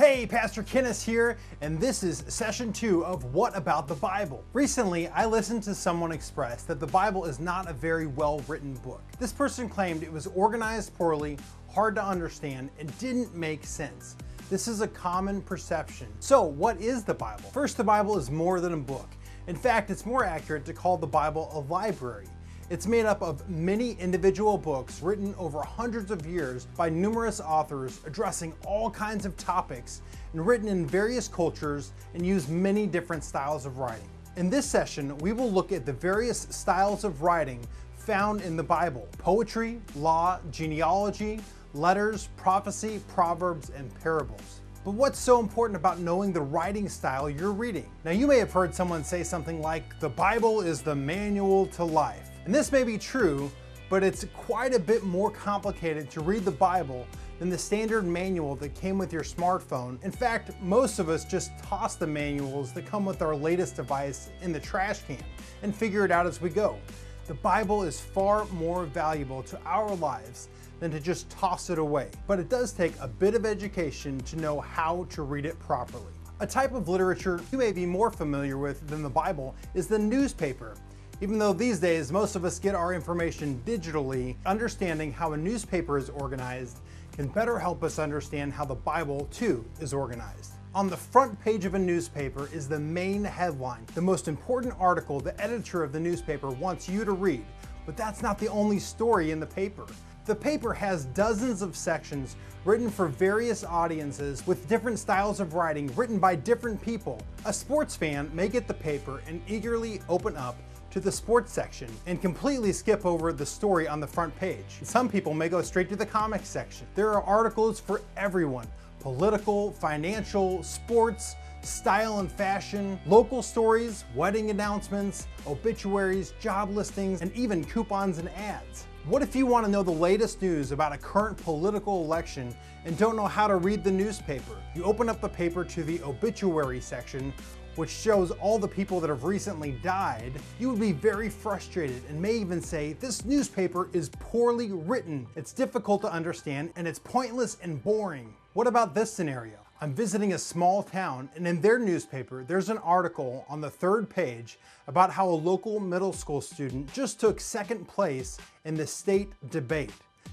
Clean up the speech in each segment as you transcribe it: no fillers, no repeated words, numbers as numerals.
Hey, Pastor Kenneth here, and this is session 2 of What About the Bible? Recently, I listened to someone express that the Bible is not a very well-written book. This person claimed it was organized poorly, hard to understand, and didn't make sense. This is a common perception. So, what is the Bible? First, the Bible is more than a book. In fact, it's more accurate to call the Bible a library. It's made up of many individual books written over hundreds of years by numerous authors addressing all kinds of topics and written in various cultures and use many different styles of writing. In this session, we will look at the various styles of writing found in the Bible: poetry, law, genealogy, letters, prophecy, proverbs, and parables. But what's so important about knowing the writing style you're reading? Now, you may have heard someone say something like, the Bible is the manual to life. And this may be true, but it's quite a bit more complicated to read the Bible than the standard manual that came with your smartphone. In fact, most of us just toss the manuals that come with our latest device in the trash can and figure it out as we go. The Bible is far more valuable to our lives than to just toss it away, but it does take a bit of education to know how to read it properly. A type of literature you may be more familiar with than the Bible is the newspaper. Even though these days most of us get our information digitally, understanding how a newspaper is organized can better help us understand how the Bible too is organized. On the front page of a newspaper is the main headline, the most important article the editor of the newspaper wants you to read. But that's not the only story in the paper. The paper has dozens of sections written for various audiences with different styles of writing written by different people. A sports fan may get the paper and eagerly open up to the sports section and completely skip over the story on the front page. Some people may go straight to the comics section. There are articles for everyone: political, financial, sports, style and fashion, local stories, wedding announcements, obituaries, job listings, and even coupons and ads. What if you want to know the latest news about a current political election and don't know how to read the newspaper? You open up the paper to the obituary section, which shows all the people that have recently died. You would be very frustrated and may even say, this newspaper is poorly written. It's difficult to understand and it's pointless and boring. What about this scenario? I'm visiting a small town, and in their newspaper, there's an article on the third page about how a local middle school student just took second place in the state debate.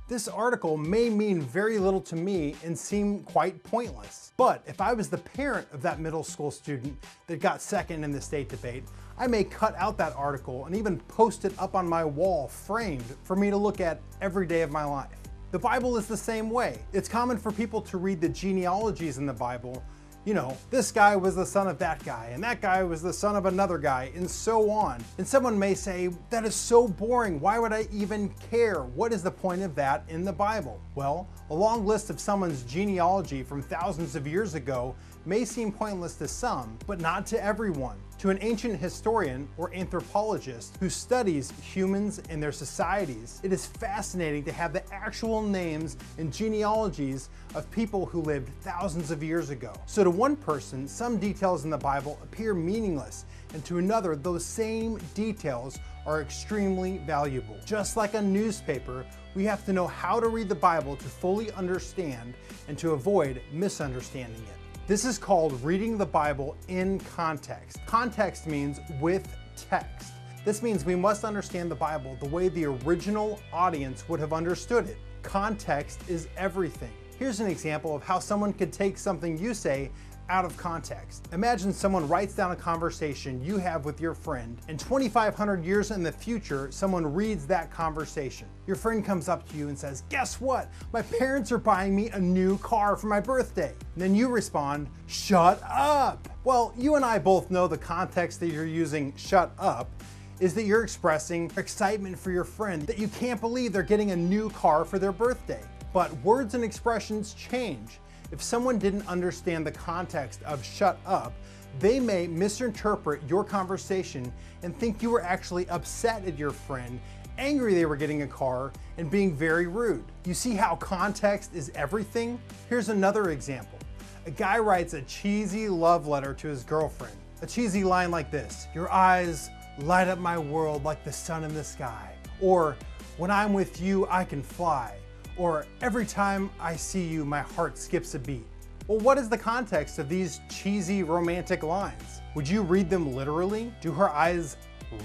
This article may mean very little to me and seem quite pointless. But if I was the parent of that middle school student that got second in the state debate, I may cut out that article and even post it up on my wall framed for me to look at every day of my life. The Bible is the same way. It's common for people to read the genealogies in the Bible. You know, this guy was the son of that guy, and that guy was the son of another guy, and so on. And someone may say, that is so boring. Why would I even care? What is the point of that in the Bible? Well, a long list of someone's genealogy from thousands of years ago may seem pointless to some, but not to everyone. To an ancient historian or anthropologist who studies humans and their societies, it is fascinating to have the actual names and genealogies of people who lived thousands of years ago. So to one person, some details in the Bible appear meaningless, and to another, those same details are extremely valuable. Just like a newspaper, we have to know how to read the Bible to fully understand and to avoid misunderstanding it. This is called reading the Bible in context. Context means with text. This means we must understand the Bible the way the original audience would have understood it. Context is everything. Here's an example of how someone could take something you say out of context. Imagine someone writes down a conversation you have with your friend, and 2,500 years in the future, someone reads that conversation. Your friend comes up to you and says, guess what? My parents are buying me a new car for my birthday. And then you respond, shut up. Well, you and I both know the context that you're using shut up is that you're expressing excitement for your friend that you can't believe they're getting a new car for their birthday. But words and expressions change. If someone didn't understand the context of shut up, they may misinterpret your conversation and think you were actually upset at your friend, angry they were getting a car, and being very rude. You see how context is everything? Here's another example. A guy writes a cheesy love letter to his girlfriend. A cheesy line like this: your eyes light up my world like the sun in the sky. Or, when I'm with you, I can fly. Or, every time I see you, my heart skips a beat. Well, what is the context of these cheesy romantic lines? Would you read them literally? Do her eyes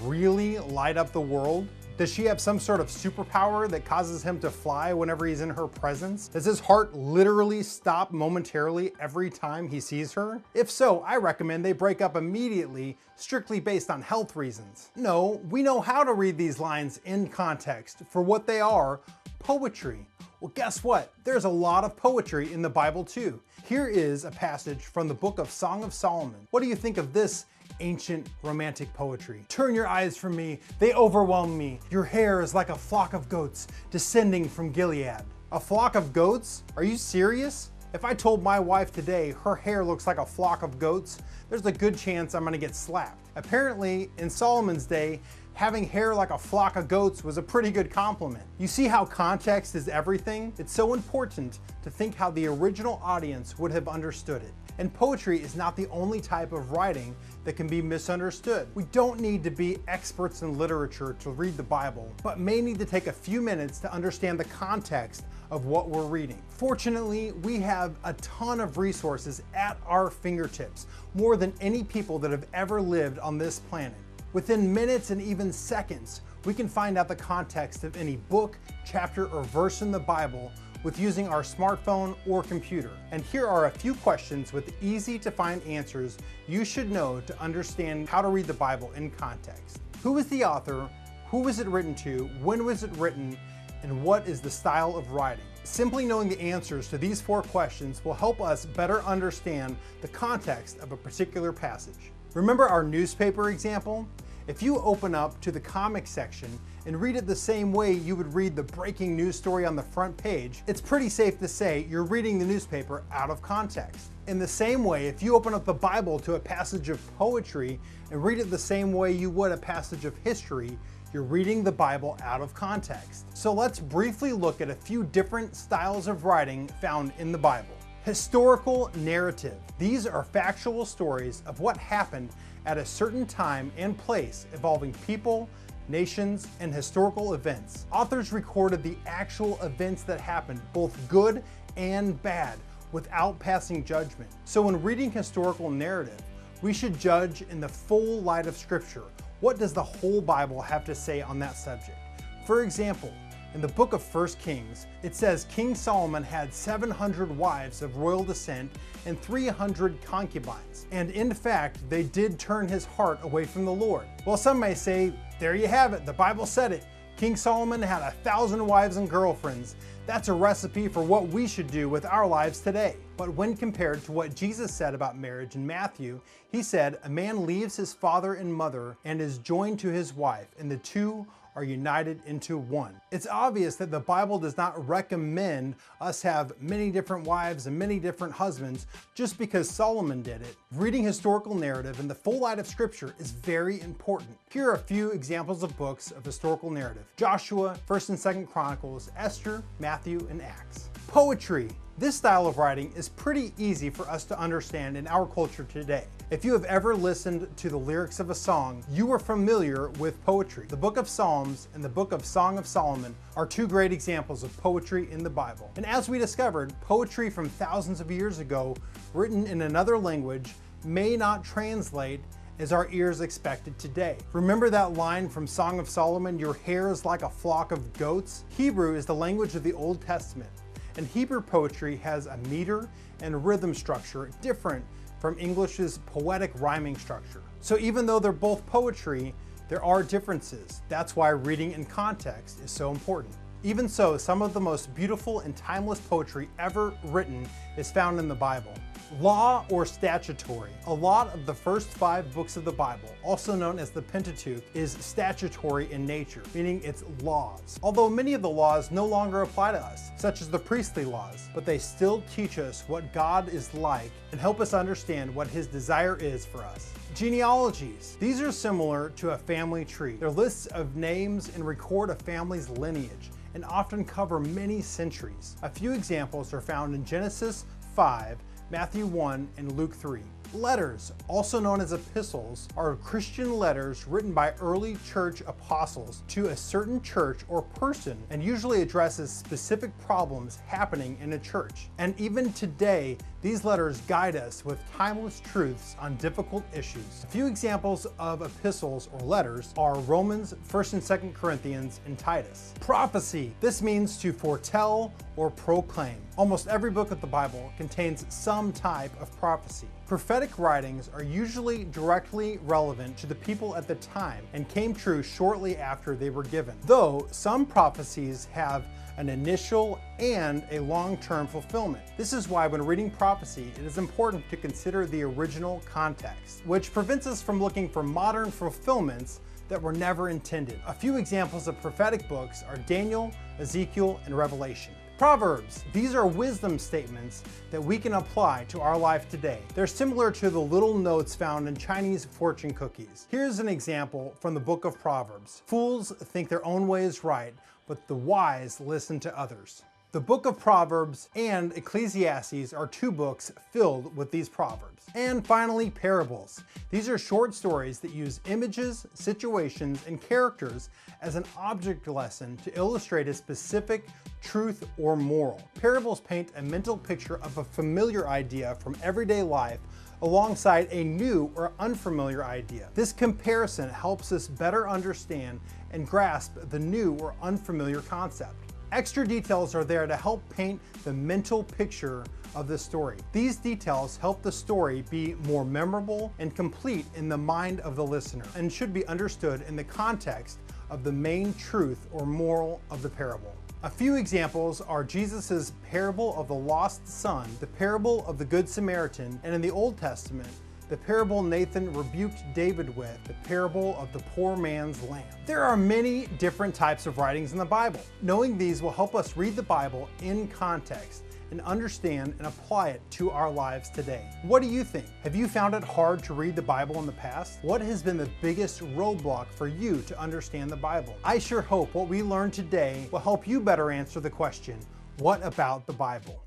really light up the world? Does she have some sort of superpower that causes him to fly whenever he's in her presence? Does his heart literally stop momentarily every time he sees her? If so, I recommend they break up immediately, strictly based on health reasons. No, we know how to read these lines in context for what they are: poetry. Well, guess what? There's a lot of poetry in the Bible too. Here is a passage from the book of Song of Solomon. What do you think of this ancient romantic poetry? Turn your eyes from me, they overwhelm me. Your hair is like a flock of goats descending from Gilead. A flock of goats? Are you serious? If I told my wife today her hair looks like a flock of goats, there's a good chance I'm gonna get slapped. Apparently, in Solomon's day, having hair like a flock of goats was a pretty good compliment. You see how context is everything? It's so important to think how the original audience would have understood it. And poetry is not the only type of writing that can be misunderstood. We don't need to be experts in literature to read the Bible, but may need to take a few minutes to understand the context of what we're reading. Fortunately, we have a ton of resources at our fingertips, more than any people that have ever lived on this planet. Within minutes and even seconds, we can find out the context of any book, chapter, or verse in the Bible with using our smartphone or computer. And here are a few questions with easy to find answers you should know to understand how to read the Bible in context. Who is the author? Who was it written to? When was it written? And what is the style of writing? Simply knowing the answers to these 4 questions will help us better understand the context of a particular passage. Remember our newspaper example? If you open up to the comic section and read it the same way you would read the breaking news story on the front page, it's pretty safe to say you're reading the newspaper out of context. In the same way, if you open up the Bible to a passage of poetry and read it the same way you would a passage of history, you're reading the Bible out of context. So let's briefly look at a few different styles of writing found in the Bible. Historical narrative. These are factual stories of what happened at a certain time and place involving people, nations, and historical events. Authors recorded the actual events that happened, both good and bad, without passing judgment. So when reading historical narrative, we should judge in the full light of Scripture. What does the whole Bible have to say on that subject? For example, in the book of 1 Kings, it says King Solomon had 700 wives of royal descent and 300 concubines. And in fact, they did turn his heart away from the Lord. Well, some may say, there you have it, the Bible said it. King Solomon had 1,000 wives and girlfriends. That's a recipe for what we should do with our lives today. But when compared to what Jesus said about marriage in Matthew, he said, a man leaves his father and mother and is joined to his wife, and the two are united into one. It's obvious that the Bible does not recommend us have many different wives and many different husbands just because Solomon did it. Reading historical narrative in the full light of Scripture is very important. Here are a few examples of books of historical narrative: Joshua, 1st and 2nd Chronicles, Esther, Matthew, and Acts. Poetry. This style of writing is pretty easy for us to understand in our culture today. If you have ever listened to the lyrics of a song, you are familiar with poetry. The book of Psalms and the book of Song of Solomon are 2 great examples of poetry in the Bible. And as we discovered, poetry from thousands of years ago, written in another language, may not translate as our ears expected today. Remember that line from Song of Solomon, your hair is like a flock of goats? Hebrew is the language of the Old Testament, and Hebrew poetry has a meter and rhythm structure different from English's poetic rhyming structure. So even though they're both poetry, there are differences. That's why reading in context is so important. Even so, some of the most beautiful and timeless poetry ever written is found in the Bible. Law or statutory. A lot of the first 5 books of the Bible, also known as the Pentateuch, is statutory in nature, meaning it's laws. Although many of the laws no longer apply to us, such as the priestly laws, but they still teach us what God is like and help us understand what His desire is for us. Genealogies. These are similar to a family tree. They're lists of names and record a family's lineage and often cover many centuries. A few examples are found in Genesis 5, Matthew 1, and Luke 3. Letters, also known as epistles, are Christian letters written by early church apostles to a certain church or person, and usually addresses specific problems happening in a church. And even today, these letters guide us with timeless truths on difficult issues. A few examples of epistles or letters are Romans, 1st and 2nd Corinthians, and Titus. Prophecy. This means to foretell or proclaim. Almost every book of the Bible contains some type of prophecy. Prophetic writings are usually directly relevant to the people at the time and came true shortly after they were given, though some prophecies have an initial and a long-term fulfillment. This is why when reading prophecy, it is important to consider the original context, which prevents us from looking for modern fulfillments that were never intended. A few examples of prophetic books are Daniel, Ezekiel, and Revelation. Proverbs. These are wisdom statements that we can apply to our life today. They're similar to the little notes found in Chinese fortune cookies. Here's an example from the book of Proverbs. Fools think their own way is right, but the wise listen to others. The book of Proverbs and Ecclesiastes are two books filled with these proverbs. And finally, parables. These are short stories that use images, situations, and characters as an object lesson to illustrate a specific truth or moral. Parables paint a mental picture of a familiar idea from everyday life alongside a new or unfamiliar idea. This comparison helps us better understand and grasp the new or unfamiliar concept. Extra details are there to help paint the mental picture of the story. These details help the story be more memorable and complete in the mind of the listener and should be understood in the context of the main truth or moral of the parable. A few examples are Jesus' parable of the lost son, the parable of the Good Samaritan, and in the Old Testament, the parable Nathan rebuked David with, the parable of the poor man's lamb. There are many different types of writings in the Bible. Knowing these will help us read the Bible in context and understand and apply it to our lives today. What do you think? Have you found it hard to read the Bible in the past? What has been the biggest roadblock for you to understand the Bible? I sure hope what we learned today will help you better answer the question, what about the Bible?